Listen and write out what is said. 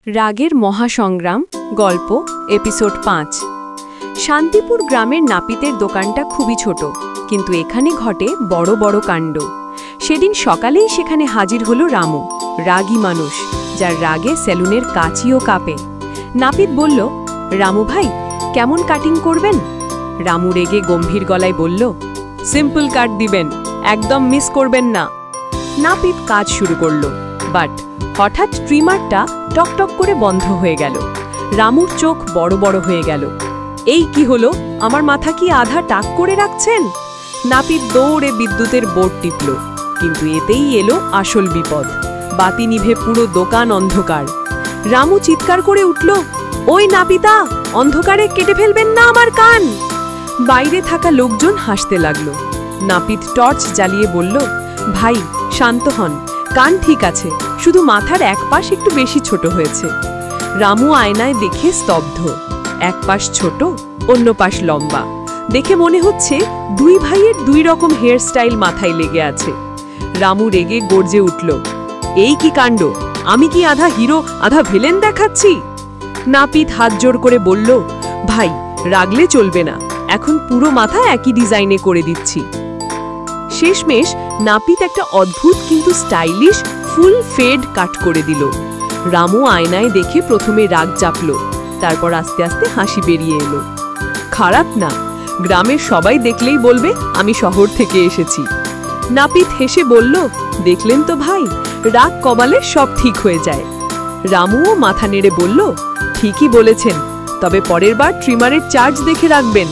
রাগের মহাসংগ্রাম গল্প এপিসোড 5। শান্তিপুর গ্রামের নাপিতের দোকানটা খুবই ছোট, কিন্তু এখানে ঘটে বড় বড় কাণ্ড। সেদিন সকালেই সেখানে হাজির হলো রামু, রাগী মানুষ, যার রাগে সেলুনের কাঁচিও কাঁপে। নাপিত বলল, রামু ভাই, কেমন কাটিং করবেন? রামু রেগে গম্ভীর গলায় বলল, সিম্পল কাট দিবেন, একদম মিস করবেন না। নাপিত কাজ শুরু করল, বাট হঠাৎ ট্রিমারটা টকটক করে বন্ধ হয়ে গেল। রামুর চোখ বড় বড় হয়ে গেল। এই কি হলো? আমার মাথা কি আধা টাক করে রাখছেন? নাপিত দৌড়ে বিদ্যুতের বোর্ড টিপল, কিন্তু এতেই এলো আসল বিপদ। বাতি নিভে পুরো দোকান অন্ধকার। রামু চিৎকার করে উঠল, ওই নাপিতা, অন্ধকারে কেটে ফেলবেন না আমার কান। বাইরে থাকা লোকজন হাসতে লাগলো। নাপিত টর্চ জ্বালিয়ে বলল, ভাই শান্ত হন, কান ঠিক আছে, শুধু মাথার এক পাশ একটু বেশি ছোট হয়েছে। রামু আয়নায় দেখে স্তব্ধ। এক পাশ ছোট, অন্য পাশ লম্বা। দেখে মনে হচ্ছে দুই ভাইয়ের দুই রকম হেয়ার স্টাইল মাথায় লেগে আছে। রামু রেগে গর্জে উঠল, এই কি কাণ্ড! আমি কি আধা হিরো আধা ভিলেন দেখাচ্ছি? নাপিত হাত জোড় করে বলল, ভাই রাগলে চলবে না, এখন পুরো মাথা একই ডিজাইনে করে দিচ্ছি। শেষমেশ নাপিত একটা অদ্ভুত কিন্তু স্টাইলিশ ফুল ফেড কাট করে দিল। রামু আয়নায় দেখে প্রথমে রাগ চাপল, তারপর আস্তে আস্তে হাসি বেরিয়ে এলো। খারাপ না, গ্রামের সবাই দেখলেই বলবে আমি শহর থেকে এসেছি। নাপিত হেসে বলল, দেখলেন তো ভাই, রাগ কমালে সব ঠিক হয়ে যায়। রামুও মাথা নেড়ে বলল, ঠিকই বলেছেন, তবে পরের বার ট্রিমারের চার্জ দেখে রাখবেন।